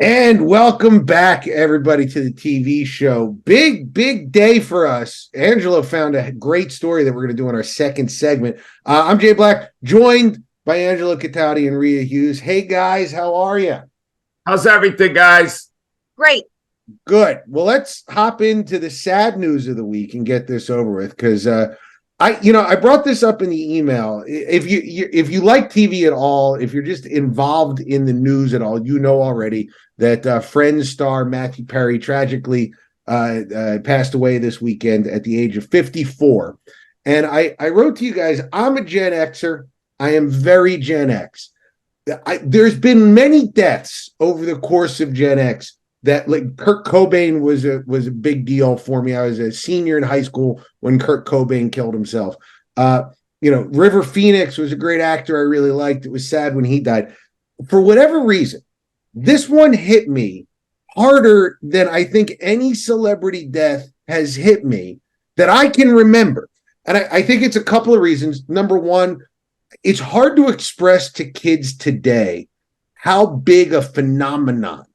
And welcome back, everybody, to the TV show. Big day for us. Angelo found a great story that we're going to do in our second segment. I'm Jay Black, joined by Angelo Cataldi and Rhea Hughes. Hey, guys, how are you? How's everything, guys? Great. Good. Well, let's hop into the sad news of the week and get this over with, because I brought this up in the email. If you like TV at all, if you're just involved in the news at all, you know already that Friends star Mathew Perry tragically passed away this weekend at the age of 54. And I wrote to you guys, I'm a Gen Xer. I am very Gen X. There's been many deaths over the course of Gen X. That, like, Kurt Cobain was a big deal for me. I was a senior in high school when Kurt Cobain killed himself. River Phoenix was a great actor I really liked. It was sad when he died. For whatever reason, this one hit me harder than I think any celebrity death has hit me that I can remember. And I think it's a couple of reasons. Number one, it's hard to express to kids today how big a phenomenon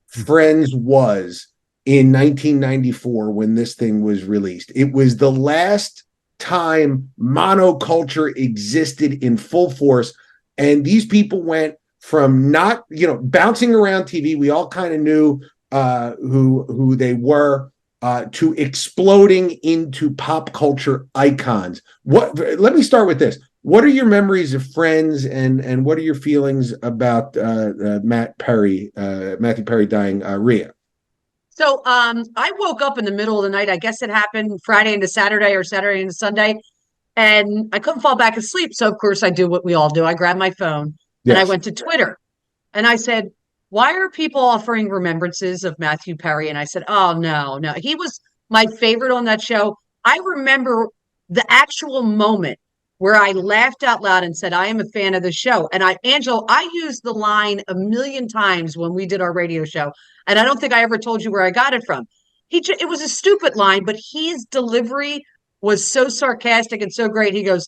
Friends was in 1994 when this thing was released. It was the last time monoculture existed in full force, and these people went from not, bouncing around TV. We all kind of knew who they were, to exploding into pop culture icons. Let me start with this. What are your memories of Friends, and what are your feelings about Mathew Perry dying, Rhea? So I woke up in the middle of the night. I guess it happened Friday into Saturday or Saturday into Sunday, and I couldn't fall back asleep. So, of course, I do what we all do. I grabbed my phone and I went to Twitter, and I said, why are people offering remembrances of Mathew Perry? And I said, oh, no. He was my favorite on that show. I remember the actual moment where I laughed out loud and said, I am a fan of the show. And Angelo, I used the line a million times when we did our radio show. And I don't think I ever told you where I got it from. It was a stupid line, but his delivery was so sarcastic and so great. He goes,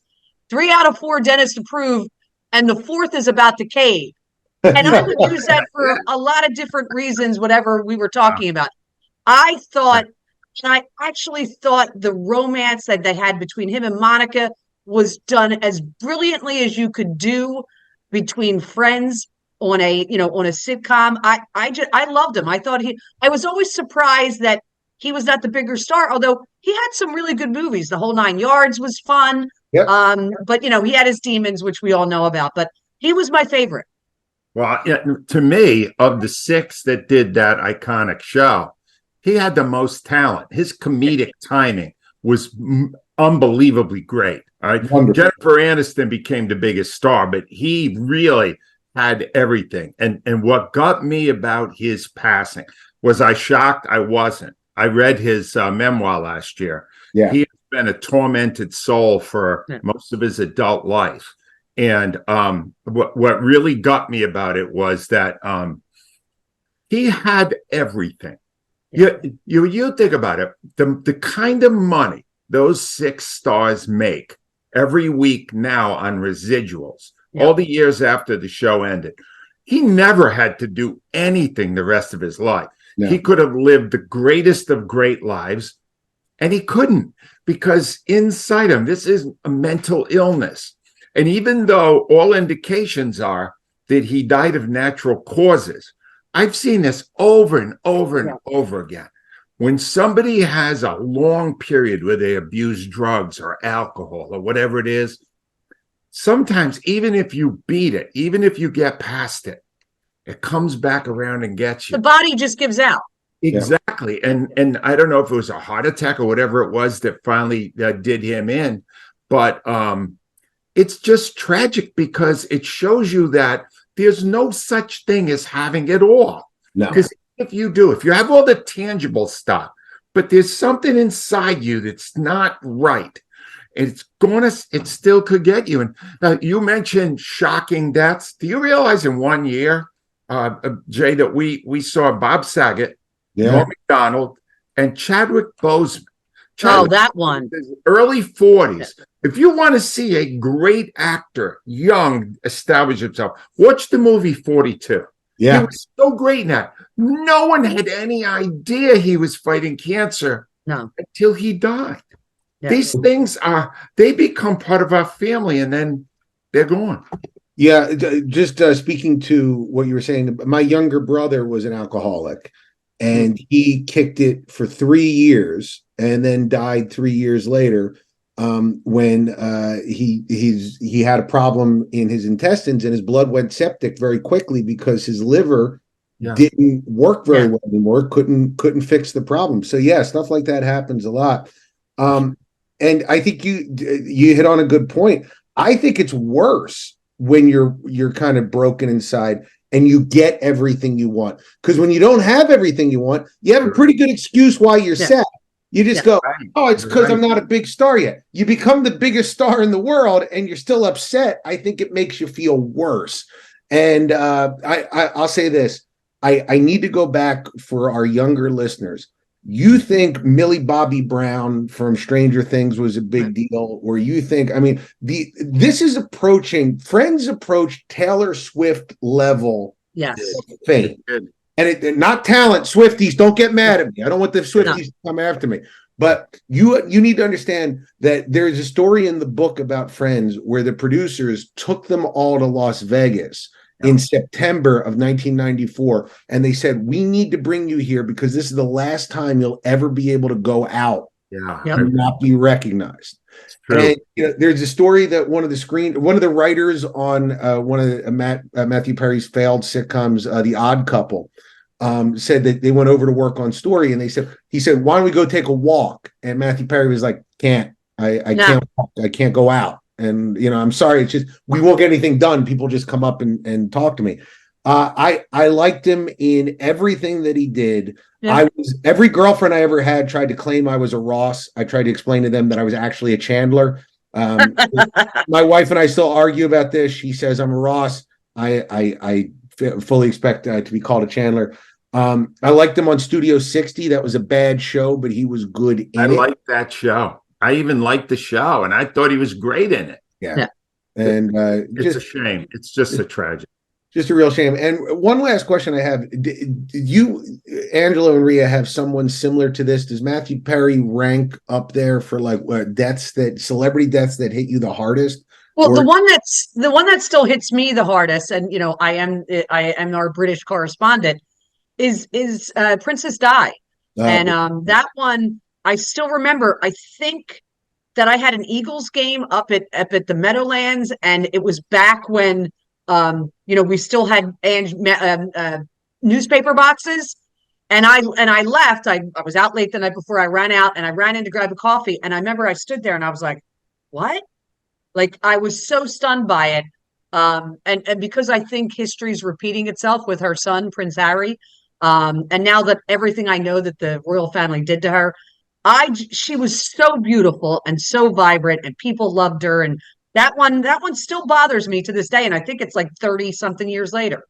3 out of 4 dentists approve, and the 4th is about to cave. And I would use that for a lot of different reasons, whatever we were talking about. I actually thought the romance that they had between him and Monica was done as brilliantly as you could do between friends on a sitcom. I loved him. I was always surprised that he was not the bigger star, although he had some really good movies. The Whole 9 Yards was fun. Yep. But he had his demons, which we all know about, but he was my favorite. Well, to me, of the 6 that did that iconic show, he had the most talent. His comedic timing was unbelievably great. All right. Wonderful. Jennifer Aniston became the biggest star, but he really had everything. And what got me about his passing, was I shocked? I wasn't. I read his memoir last year. Yeah. He has been a tormented soul for most of his adult life. And what really got me about it was that he had everything. You think about it, the kind of money those 6 stars make every week now on residuals, all the years after the show ended. He never had to do anything the rest of his life. No. He could have lived the greatest of great lives, and he couldn't, because inside him, this is a mental illness. And even though all indications are that he died of natural causes, I've seen this over and over and over again. When somebody has a long period where they abuse drugs or alcohol or whatever it is, sometimes even if you beat it, even if you get past it, it comes back around and gets you. The body just gives out. Exactly. And I don't know if it was a heart attack or whatever it was that finally did him in, but it's just tragic, because it shows you that there's no such thing as having it all. No. Because if you have all the tangible stuff, but there's something inside you that's not right, it still could get you. And you mentioned shocking deaths. Do you realize in 1 year, Jay, that we saw Bob Saget, Norm Macdonald, and Chadwick Boseman. That one. Early 40s. If you want to see a great actor, young, establish himself, watch the movie 42. Yeah. He was so great in that. No one had any idea he was fighting cancer until he died. Yeah. These things they become part of our family and then they're gone. Yeah, just speaking to what you were saying, my younger brother was an alcoholic and he kicked it for 3 years and then died 3 years later when he had a problem in his intestines and his blood went septic very quickly because his liver didn't work very well anymore, couldn't fix the problem. So yeah, stuff like that happens a lot. And I think you hit on a good point. I think it's worse when you're kind of broken inside and you get everything you want. Because when you don't have everything you want, you have a pretty good excuse why you're sad. You just go, oh, it's because I'm not a big star yet. You become the biggest star in the world and you're still upset. I think it makes you feel worse. And I'll say this. I need to go back for our younger listeners. You think Millie Bobby Brown from Stranger Things was a big deal, or you think, I mean, this is Friends approach Taylor Swift level fame. And it not talent, Swifties, don't get mad at me. I don't want the Swifties to come after me. But you need to understand that there's a story in the book about Friends where the producers took them all to Las Vegas in September of 1994. And they said, we need to bring you here because this is the last time you'll ever be able to go out and not be recognized. And there's a story that one of the writers on one of Mathew Perry's failed sitcoms, The Odd Couple, said that they went over to work on story and he said, why don't we go take a walk? And Mathew Perry was like, can't walk. I can't go out. And, I'm sorry. It's just, we won't get anything done. People just come up and talk to me. I liked him in everything that he did. Yeah. Every girlfriend I ever had tried to claim I was a Ross. I tried to explain to them that I was actually a Chandler. My wife and I still argue about this. She says I'm a Ross. I fully expect to be called a Chandler. I liked him on Studio 60. That was a bad show, but he was good in it. I liked that show. I even liked the show, and I thought he was great in it. Yeah. And it's a shame. It's just a tragedy. Just a real shame. And one last question I have. Did you, Angelo and Rhea, have someone similar to this? Does Mathew Perry rank up there for celebrity deaths that hit you the hardest? Well, the one that still hits me the hardest, and I am our British correspondent, is Princess Di. And that one I still remember. I think that I had an Eagles game up at the Meadowlands, and it was back when we still had newspaper boxes, and I left. I was out late the night before. I ran out and I ran in to grab a coffee, and I remember I stood there and I was like, "What?" Like, I was so stunned by it. And because I think history's repeating itself with her son, Prince Harry. And now that everything I know that the royal family did to her, she was so beautiful and so vibrant and people loved her. And that one still bothers me to this day. And I think it's like 30 something years later.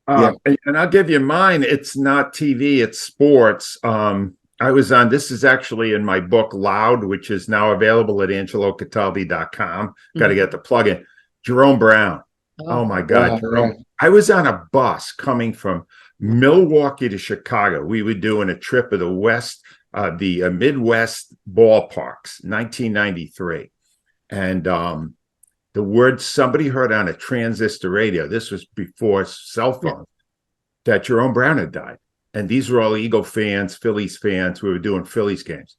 And I'll give you mine. It's not TV, it's sports. I was on, this is actually in my book, Loud, which is now available at angelocataldi.com. Got to get the plug-in. Jerome Brown. Oh my God. Jerome. I was on a bus coming from Milwaukee to Chicago. We were doing a trip of the Midwest ballparks, 1993. And the word somebody heard on a transistor radio, this was before cell phones, that Jerome Brown had died. And these were all Eagle fans, Phillies fans. We were doing Phillies games.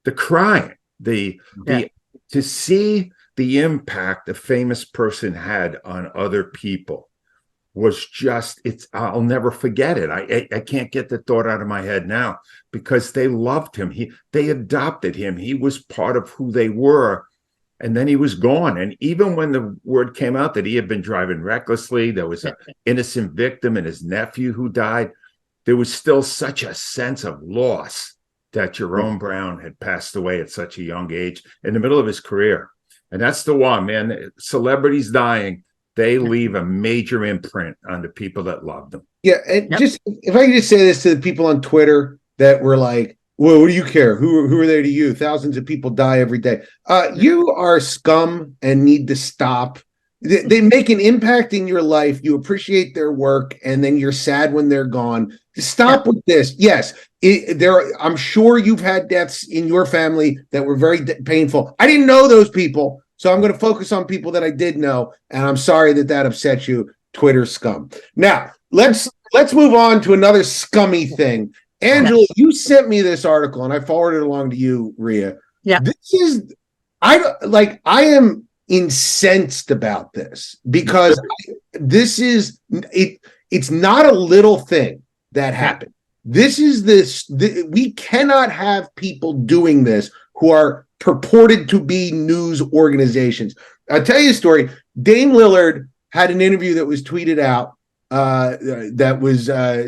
The crying, to see the impact a famous person had on other people was just, I'll never forget it. I can't get the thought out of my head now because they loved him. They adopted him. He was part of who they were. And then he was gone. And even when the word came out that he had been driving recklessly, there was an innocent victim and his nephew who died. There was still such a sense of loss that Jerome Brown had passed away at such a young age in the middle of his career. And that's the one, man. Celebrities dying, they leave a major imprint on the people that love them. Yeah. And just, if I could just say this to the people on Twitter that were like, well, what do you care? Who are they to you? Thousands of people die every day. You are scum and need to stop They make an impact in your life. You appreciate their work, and then you're sad when they're gone. Stop with this. Yes, I'm sure you've had deaths in your family that were very painful. I didn't know those people, so I'm going to focus on people that I did know, and I'm sorry that upset you, Twitter scum. Now, let's move on to another scummy thing. Angelo, you sent me this article, and I forwarded it along to you, Rhea. Yeah. I am incensed about this because it's not a little thing that happened. We cannot have people doing this who are purported to be news organizations. I'll tell you a story. Dame Lillard had an interview that was tweeted out that was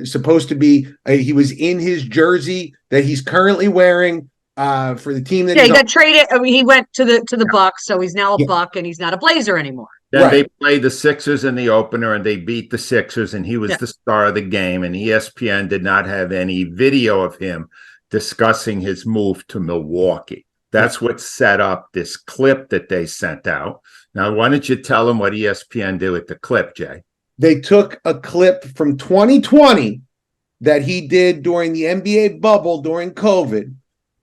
supposed to be he was in his jersey that he's currently wearing for the team that he got traded. I mean, he went to the Bucks, so he's now a Buck and he's not a Blazer anymore. Then they played the Sixers in the opener and they beat the Sixers, and he was the star of the game, and ESPN did not have any video of him discussing his move to Milwaukee. That's what set up this clip that they sent out. Now, why don't you tell them what ESPN did with the clip, Jay? They took a clip from 2020 that he did during the NBA bubble during COVID,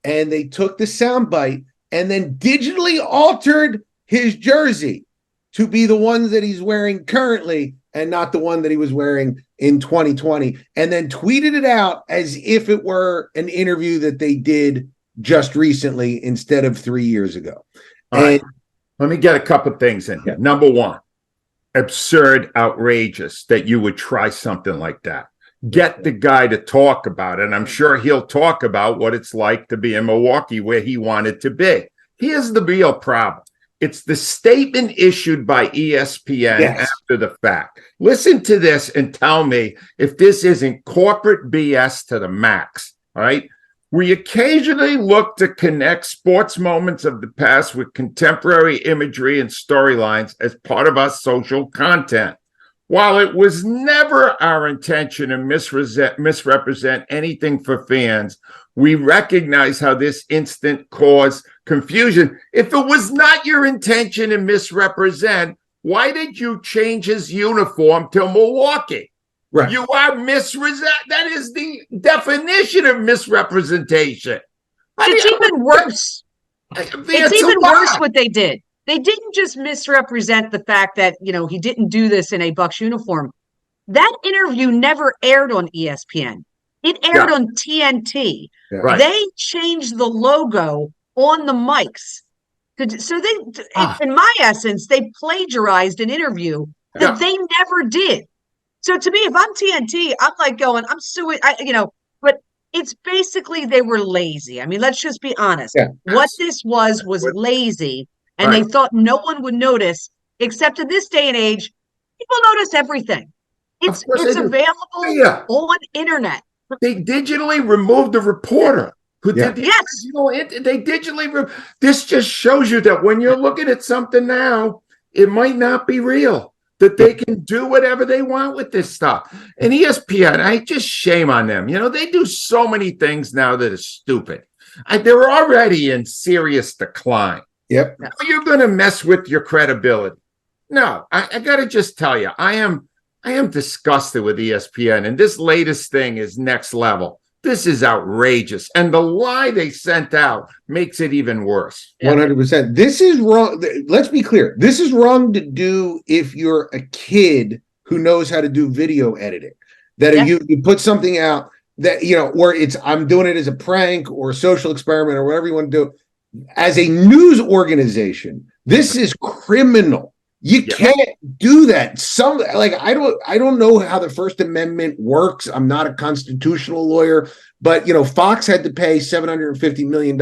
and they took the soundbite and then digitally altered his jersey to be the one that he's wearing currently and not the one that he was wearing in 2020, and then tweeted it out as if it were an interview that they did just recently instead of 3 years ago. Right. Let me get a couple things in here. Number one, absurd, outrageous that you would try something like that. Get the guy to talk about it, and I'm sure he'll talk about what it's like to be in Milwaukee where he wanted to be. Here's the real problem. It's the statement issued by ESPN after the fact. Listen to this and tell me if this isn't corporate BS to the max, all right? We occasionally look to connect sports moments of the past with contemporary imagery and storylines as part of our social content. While it was never our intention to misrepresent anything for fans, we recognize how this incident caused confusion. If it was not your intention to misrepresent, why did you change his uniform to Milwaukee? Right. You are misrepresent. That is the definition of misrepresentation. It's even worse. It's even worse what they did. They didn't just misrepresent the fact that, he didn't do this in a Bucks uniform. That interview never aired on ESPN. It aired on TNT. Yeah. Right. They changed the logo on the mics. So in my essence, they plagiarized an interview that they never did. So to me, if I'm TNT, I'm like going, I'm suing, but it's basically they were lazy. I mean, let's just be honest. Yeah. What this was lazy. And they thought no one would notice, except in this day and age, people notice everything. It's available on internet. They digitally removed the reporter who did the they digitally this just shows you that when you're looking at something now, it might not be real. That they can do whatever they want with this stuff. And ESPN, I just shame on them. They do so many things now that are stupid. They're already in serious decline. Yep. Now you're going to mess with your credibility. No, I got to just tell you, I am disgusted with ESPN, and this latest thing is next level. This is outrageous, and the lie they sent out makes it even worse. 100%. This is wrong. Let's be clear. This is wrong to do if you're a kid who knows how to do video editing. That if you put something out that or I'm doing it as a prank or a social experiment or whatever you want to do. As a news organization, this is criminal. You can't do that. I don't know how the First Amendment works. I'm not a constitutional lawyer, but Fox had to pay $750 million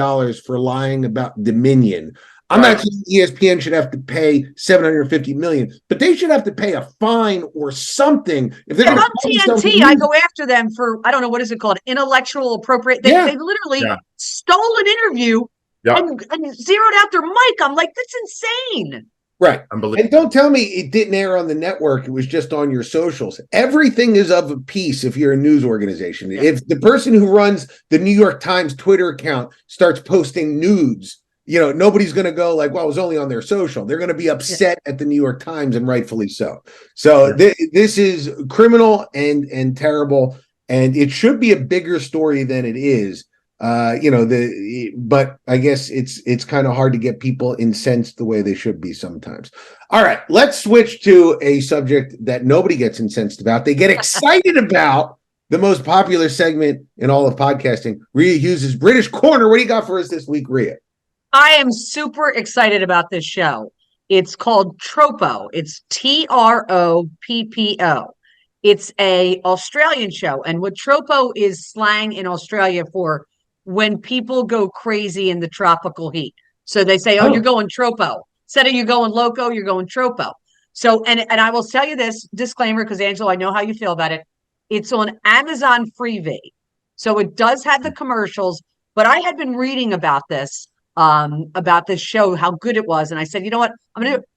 for lying about Dominion. I'm not saying ESPN should have to pay $750 million, but they should have to pay a fine or something. If they're TNT, I go after them for, I don't know, what is it called? Intellectual appropriate. They literally stole an interview and zeroed out their mic. I'm like, that's insane. Right. And don't tell me it didn't air on the network. It was just on your socials. Everything is of a piece if you're a news organization. If the person who runs the New York Times Twitter account starts posting nudes, nobody's going to go like, well, it was only on their social. They're going to be upset at the New York Times, and rightfully so. So this is criminal and terrible, and it should be a bigger story than it is. But I guess it's kind of hard to get people incensed the way they should be sometimes. All right, let's switch to a subject that nobody gets incensed about. They get excited about the most popular segment in all of podcasting. Rhea Hughes' British Corner. What do you got for us this week, Rhea? I am super excited about this show. It's called Troppo. It's Troppo. It's a Australian show, and what Troppo is slang in Australia for when people go crazy in the tropical heat. So they say, you're going Troppo. Instead of you going loco, you're going Troppo. So, and I will tell you this disclaimer, because Angelo, I know how you feel about it. It's on Amazon Freevee. So it does have the commercials, but I had been reading about this show, how good it was. And I said, you know what?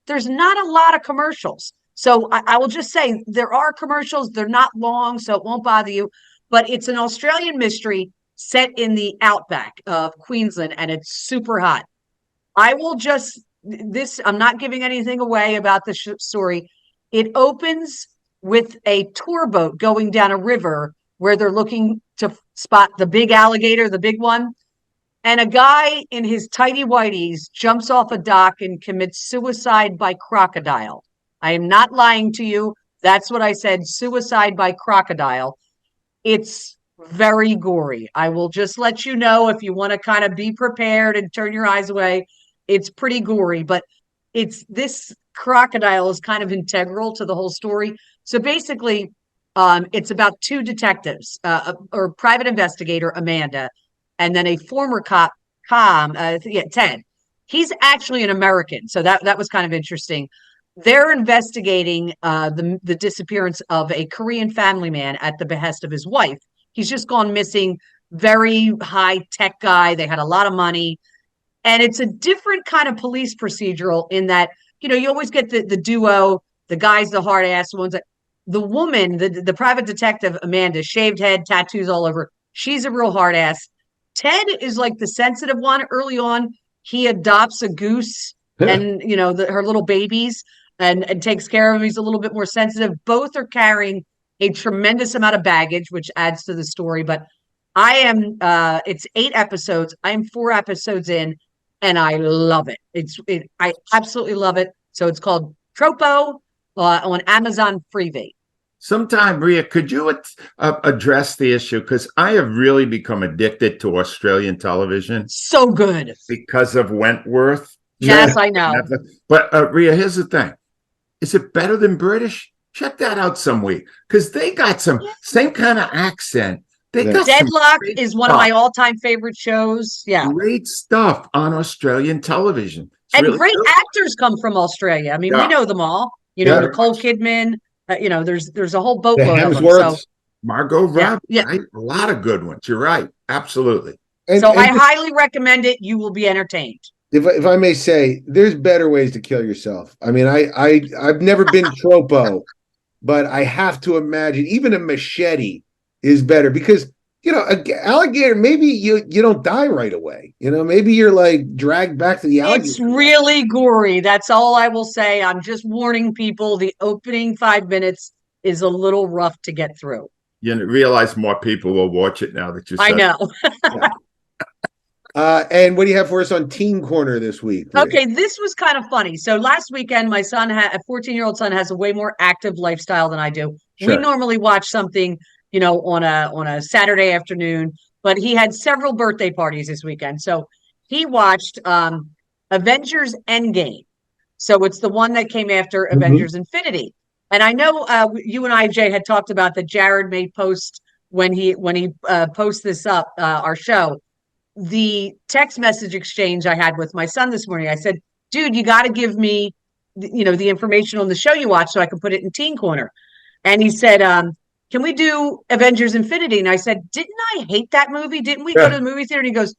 There's not a lot of commercials. So I will just say there are commercials. They're not long, so it won't bother you. But it's an Australian mystery set in the outback of Queensland, and it's super hot. I'm not giving anything away about the story. It opens with a tour boat going down a river where they're looking to spot the big alligator, the big one. And a guy in his tighty whities jumps off a dock and commits suicide by crocodile. I am not lying to you. That's what I said, suicide by crocodile. It's very gory. I will just let you know, if you want to kind of be prepared and turn your eyes away, it's pretty gory, but this crocodile is kind of integral to the whole story. So basically, it's about two detectives, or private investigator, Amanda, and then a former cop, Ted. He's actually an American, so that was kind of interesting. They're investigating the disappearance of a Korean family man at the behest of his wife. He's just gone missing. Very high tech guy. They had a lot of money. And it's a different kind of police procedural in that, you always get the duo, the guy's the hard ass ones. The woman, the private detective, Amanda, shaved head, tattoos all over. She's a real hard ass. Ted is like the sensitive one. Early on, he adopts a goose and, her little babies and takes care of him. He's a little bit more sensitive. Both are carrying a tremendous amount of baggage, which adds to the story. But it's 8 episodes. I am 4 episodes in, and I love it. I absolutely love it. So it's called Troppo on Amazon Freevee. Sometime, Rhea, could you address the issue? Because I have really become addicted to Australian television. So good. Because of Wentworth. Yes, I know. But Rhea, here's the thing. Is it better than British? Check that out some week, because they got some same kind of accent. Deadlock is one of my all-time favorite shows. Yeah, great stuff on Australian television. It's and really great good. Actors come from Australia. I mean, we know them all. Nicole Kidman. There's a whole boatload of them. So Margot Robbie. Right? A lot of good ones. You're right. Absolutely. And I highly recommend it. You will be entertained. If I may say, there's better ways to kill yourself. I mean, I've never been Troppo, but I have to imagine even a machete is better because, an alligator, maybe you don't die right away. Maybe you're like dragged back to the alligator. It's really gory. That's all I will say. I'm just warning people. The opening 5 minutes is a little rough to get through. You realize more people will watch it now that you said I know. And what do you have for us on Teen Corner this week? Okay, this was kind of funny. So last weekend, my son a 14-year-old son has a way more active lifestyle than I do. Sure. We normally watch something, on a Saturday afternoon, but he had several birthday parties this weekend. So he watched Avengers Endgame. So it's the one that came after Avengers Infinity. And I know you and I, Jay, had talked about that Jared may post when he posts this up, our show. The text message exchange I had with my son this morning, I said, dude, you got to give me, the information on the show you watch so I can put it in Teen Corner. And he said, can we do Avengers Infinity? And I said, didn't I hate that movie? Didn't we go to the movie theater? And he goes,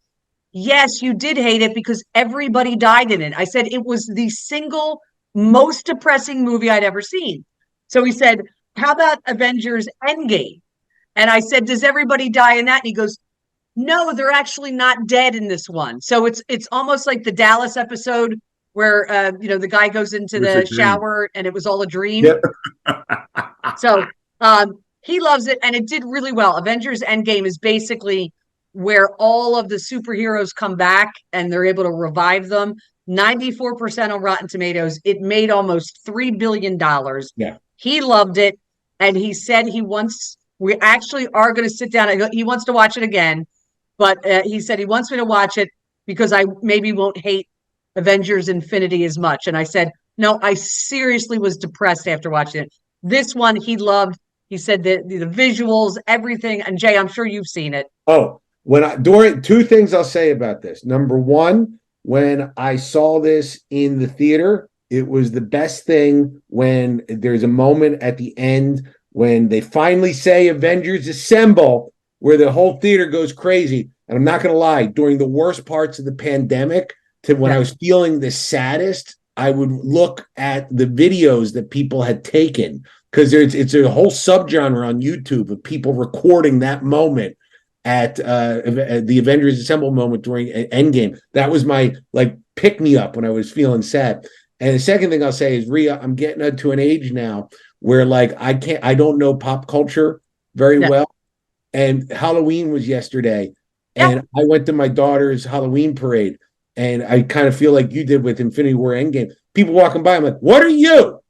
yes, you did hate it because everybody died in it. I said, it was the single most depressing movie I'd ever seen. So he said, how about Avengers Endgame? And I said, does everybody die in that? And he goes, No, they're actually not dead in this one. So it's almost like the Dallas episode where the guy goes into the shower and it was all a dream. Yep. So he loves it, and it did really well. Avengers Endgame is basically where all of the superheroes come back and they're able to revive them. 94% on Rotten Tomatoes. It made almost $3 billion. Yeah. He loved it, and he said we actually are going to sit down. He wants to watch it again, but he said he wants me to watch it because I maybe won't hate Avengers Infinity as much. And I said, no, I seriously was depressed after watching it. This one he loved. He said the visuals, everything. And Jay, I'm sure you've seen it. Oh, during two things I'll say about this. Number one, when I saw this in the theater, it was the best thing when there's a moment at the end when they finally say Avengers Assemble, where the whole theater goes crazy. And I'm not going to lie, during the worst parts of the pandemic, to when I was feeling the saddest, I would look at the videos that people had taken, because it's a whole subgenre on YouTube of people recording that moment at the Avengers Assemble moment during Endgame. That was my pick me up when I was feeling sad. And the second thing I'll say is, Rhea, I'm getting to an age now where I don't know pop culture very well. And Halloween was yesterday, and I went to my daughter's Halloween parade, and I kind of feel like you did with Infinity War Endgame. People walking by, I'm like, what are you?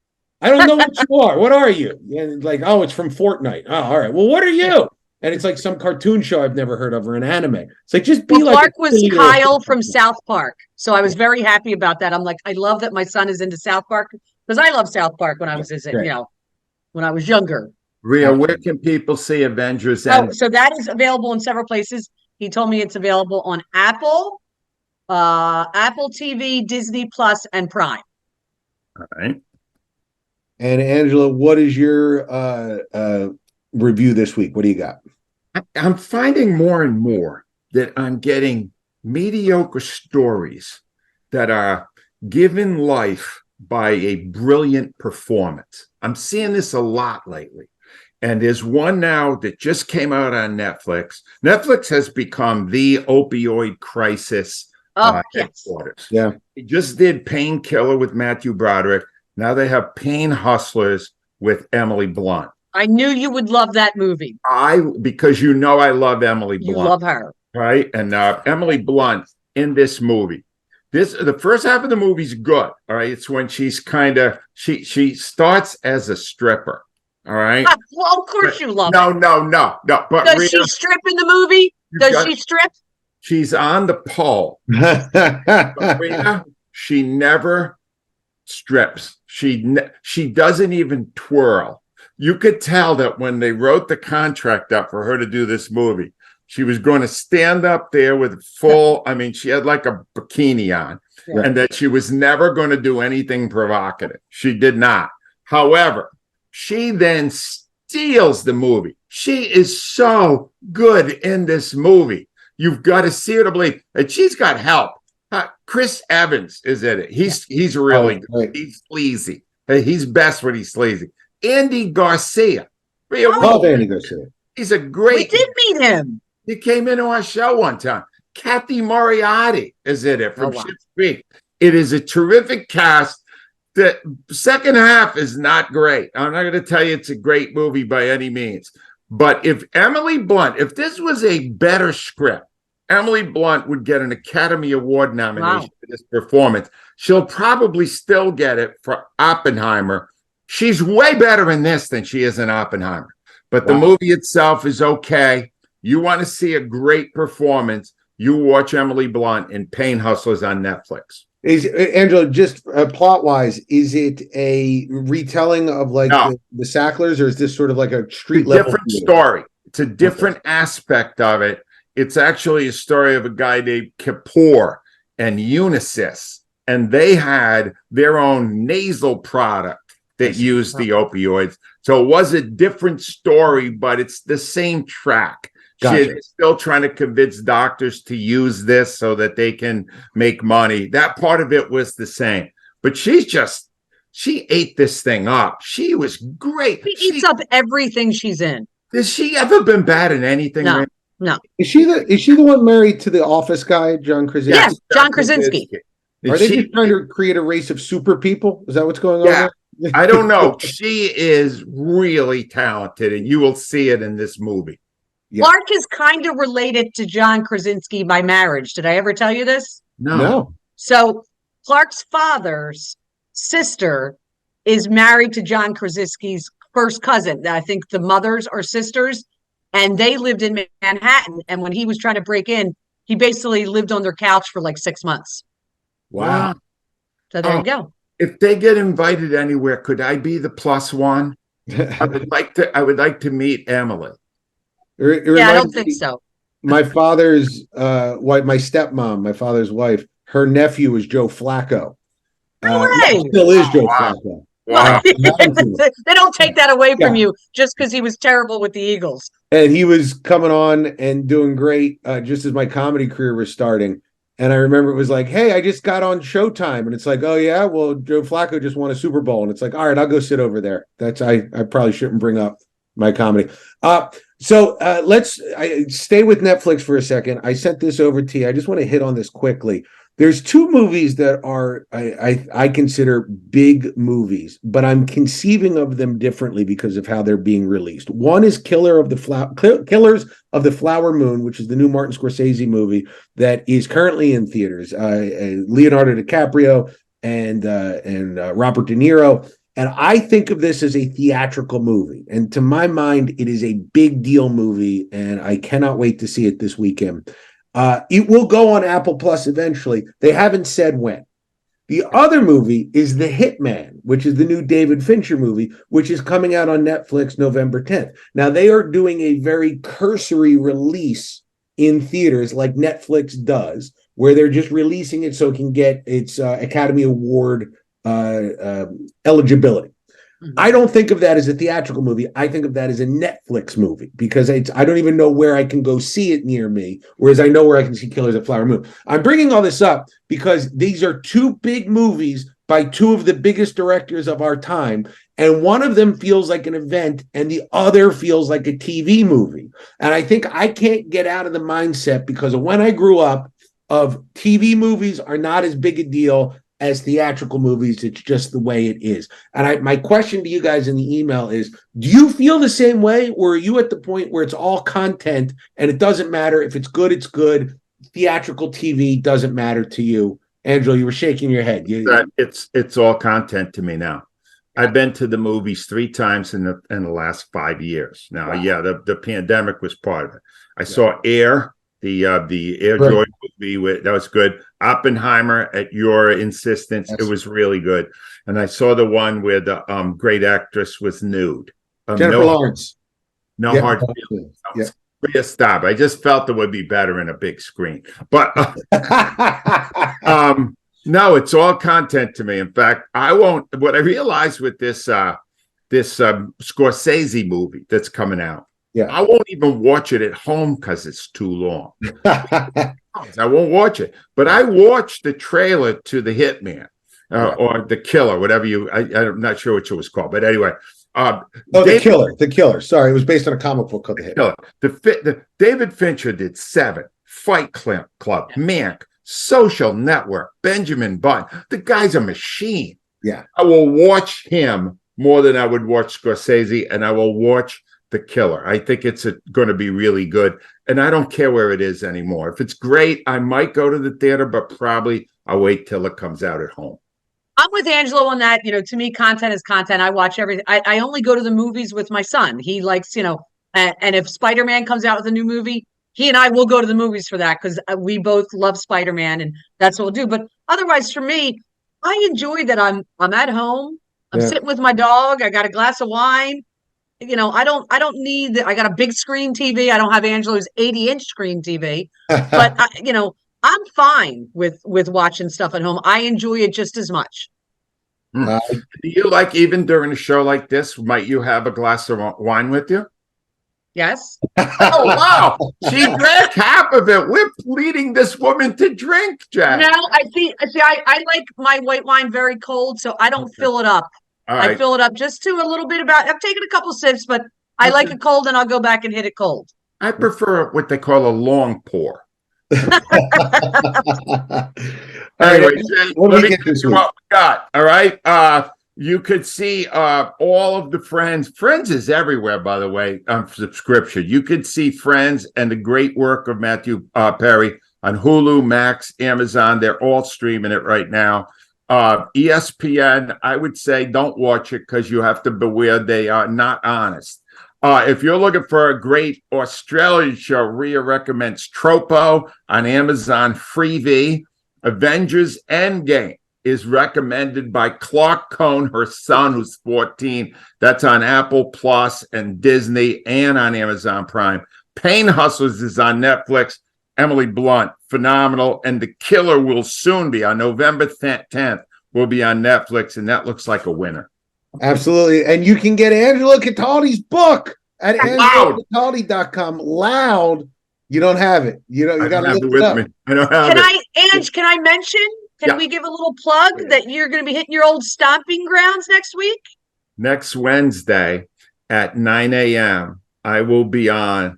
I don't know what you are. What are you? And oh, it's from Fortnite. Oh, all right. Well, what are you? And it's like some cartoon show I've never heard of, or an anime. It's like, just be Clark was Kyle from South Park. So I was very happy about that. I'm like, I love that my son is into South Park, because I love South Park when I was when I was younger. Rhea, where can people see Avengers? So that is available in several places. He told me it's available on Apple TV, Disney Plus, and Prime. All right. And Angelo, what is your review this week? What do you got? I'm finding more and more that I'm getting mediocre stories that are given life by a brilliant performance. I'm seeing this a lot lately. And there's one now that just came out on Netflix. Netflix has become the opioid crisis headquarters. Yeah. They just did Painkiller with Matthew Broderick. Now they have Pain Hustlers with Emily Blunt. I knew you would love that movie. Because I love Emily Blunt. You love her. Right? And Emily Blunt in this movie. The first half of the movie's good. All right. It's when she's she starts as a stripper. All right. Well, of course you love it. No. But does she strip in the movie? Does she strip? She's on the pole. But Rhea, she never strips. She doesn't even twirl. You could tell that when they wrote the contract up for her to do this movie, she was going to stand up there with full, she had like a bikini on, and that she was never going to do anything provocative. She did not. However, she then steals the movie. She is so good in this movie. You've got to see her to believe. And she's got help. Chris Evans is in it. He's really good. He's sleazy. He's best when he's sleazy. Andy Garcia. Love Andy Garcia. He's a great. We did meet him. He came into our show one time. Kathy Moriarty is in it from Schitt's Creek. It is a terrific cast. The second half is not great. I'm not going to tell you it's a great movie by any means. But if if this was a better script, Emily Blunt would get an Academy Award nomination for this performance. She'll probably still get it for Oppenheimer. She's way better in this than she is in Oppenheimer. But the movie itself is okay. You want to see a great performance, you watch Emily Blunt in Pain Hustlers on Netflix. Is Angelo, just plot-wise, is it a retelling of the Sacklers, or is this sort of like a street level? Different story. It's a different aspect of it. It's actually a story of a guy named Kapoor and Unisys, and they had their own nasal product that used the opioids. So it was a different story, but it's the same track. Gotcha. She's still trying to convince doctors to use this so that they can make money. That part of it was the same. But she ate this thing up. She was great. She eats up everything she's in. Has she ever been bad in anything? No. No. Is she the one married to the office guy, John Krasinski? Yes, John Krasinski. Are they just trying to create a race of super people? Is that what's going on there? I don't know. She is really talented, and you will see it in this movie. Yeah. Clark is kind of related to John Krasinski by marriage. Did I ever tell you this? No. So Clark's father's sister is married to John Krasinski's first cousin. I think the mothers are sisters, and they lived in Manhattan. And when he was trying to break in, he basically lived on their couch for like 6 months. Wow. So there you go. If they get invited anywhere, could I be the plus one? I would like to meet Emily. I don't think so. My father's wife, my stepmom, my father's wife, her nephew is Joe Flacco. No way. Still is Joe Flacco. Wow. They don't take that away from you just because he was terrible with the Eagles. And he was coming on and doing great just as my comedy career was starting. And I remember it was like, hey, I just got on Showtime. And it's like, oh, yeah, well, Joe Flacco just won a Super Bowl. And it's like, all right, I'll go sit over there. I probably shouldn't bring up my comedy. So let's stay with Netflix for a second. I sent this over to you. I just want to hit on this quickly. There's two movies that are I consider big movies, but I'm conceiving of them differently because of how they're being released. One is Killers of the Flower Moon, which is the new Martin Scorsese movie that is currently in theaters. Leonardo DiCaprio and Robert De Niro. And I think of this as a theatrical movie. And to my mind, it is a big deal movie, and I cannot wait to see it this weekend. It will go on Apple Plus eventually. They haven't said when. The other movie is The Hitman, which is the new David Fincher movie, which is coming out on Netflix November 10th. Now, they are doing a very cursory release in theaters like Netflix does, where they're just releasing it so it can get its Academy Award eligibility. Mm-hmm. I don't think of that as a theatrical movie. I think of that as a Netflix movie because I don't even know where I can go see it near me, whereas I know where I can see Killers of the Flower Moon. I'm bringing all this up because these are two big movies by two of the biggest directors of our time, and one of them feels like an event and the other feels like a TV movie. And I think I can't get out of the mindset because of when I grew up of TV movies are not as big a deal as theatrical movies. It's just the way it is. And my question to you guys in the email is, do you feel the same way, or are you at the point where it's all content and it doesn't matter if it's good, theatrical TV doesn't matter to you? Angelo, you were shaking your head. It's all content to me now. I've been to the movies 3 times in the last 5 years. Now, wow. The pandemic was part of it. I saw Air, the Air Jordan movie, that was good. Oppenheimer, at your insistence, it was really good. And I saw the one where the great actress was nude. Jennifer Lawrence. Hard feelings. Rhea, stop. I just felt it would be better in a big screen. But no, it's all content to me. In fact, I won't. What I realized with this Scorsese movie that's coming out, I won't even watch it at home because it's too long. I won't watch it. But I watched the trailer to The Hitman or The Killer, whatever I'm not sure what it was called. But anyway. The Killer. Sorry, it was based on a comic book called The Hitman. David Fincher did 7, Fight Club, Mank, Social Network, Benjamin Button. The guy's a machine. Yeah. I will watch him more than I would watch Scorsese, and I will watch The Killer. I think it's going to be really good, and I don't care where it is anymore. If it's great, I might go to the theater, but probably I'll wait till it comes out at home. I'm with Angelo on that. To me, content is content. I watch everything. I only go to the movies with my son. He likes, and if Spider-Man comes out with a new movie, he and I will go to the movies for that because we both love Spider-Man, and that's what we'll do. But otherwise, for me, I enjoy that I'm at home. I'm sitting with my dog. I got a glass of wine. I don't need. I got a big screen TV. I don't have Angelo's 80-inch screen TV, but I'm fine with watching stuff at home. I enjoy it just as much. Do you like, even during a show like this, might you have a glass of wine with you? Yes. Oh, wow. She drank half of it. We're leading this woman to drink, Jack. No, I like my white wine very cold, so I don't fill it up. Right. I fill it up just to a little bit I've taken a couple sips, but I like it cold, and I'll go back and hit it cold. I prefer what they call a long pour. Anyway, Jay, what do let we me get this tell you week? what we got. All right. You could see all of the Friends. Friends is everywhere, by the way, on subscription. You could see Friends and the great work of Mathew Perry on Hulu, Max, Amazon. They're all streaming it right now. ESPN, I would say don't watch it because you have to beware they are not honest. If you're looking for a great Australian show, Rhea recommends Troppo on Amazon Freevee. Avengers Endgame is recommended by Clark Cohn, her son, who's 14. That's on Apple Plus and Disney and on Amazon Prime. Pain Hustlers is on Netflix. Emily Blunt, phenomenal. And The Killer will soon be on November 10th, will be on Netflix, and that looks like a winner. Absolutely. And you can get Angelo Cataldi's book at angelocataldi.com. Loud. You don't have it. You got to look it up. I don't have it. Can I mention? Can we give a little plug that you're going to be hitting your old stomping grounds next week? Next Wednesday at 9 a.m., I will be on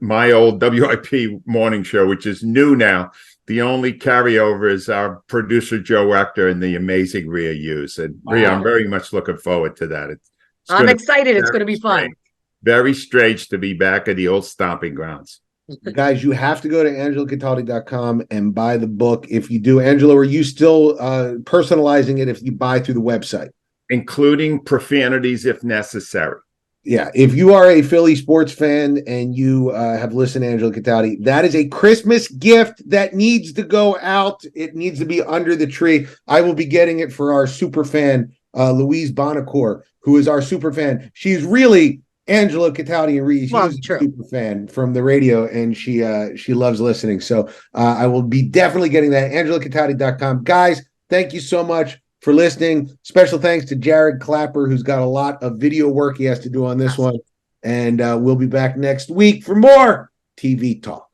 my old WIP morning show, which is new now. The only carryover is our producer, Joe Rector, and the amazing Rhea Hughes. And Rhea, I'm very much looking forward to that. I'm excited. It's going to be fun. Very strange to be back at the old stomping grounds. Guys, you have to go to angelocataldi.com and buy the book. If you do, Angelo, are you still personalizing it if you buy through the website? Including profanities if necessary. Yeah, if you are a Philly sports fan and you have listened to Angelo Cataldi, that is a Christmas gift that needs to go out. It needs to be under the tree. I will be getting it for our super fan, Louise Bonacore, who is our super fan. She's really Angelo Cataldi and Rhea. She's a super fan from the radio, and she loves listening. So I will be definitely getting that. AngeloCataldi.com. Guys, thank you so much for listening. Special thanks to Jared Clapper, who's got a lot of video work he has to do on this one. And we'll be back next week for more TV talk.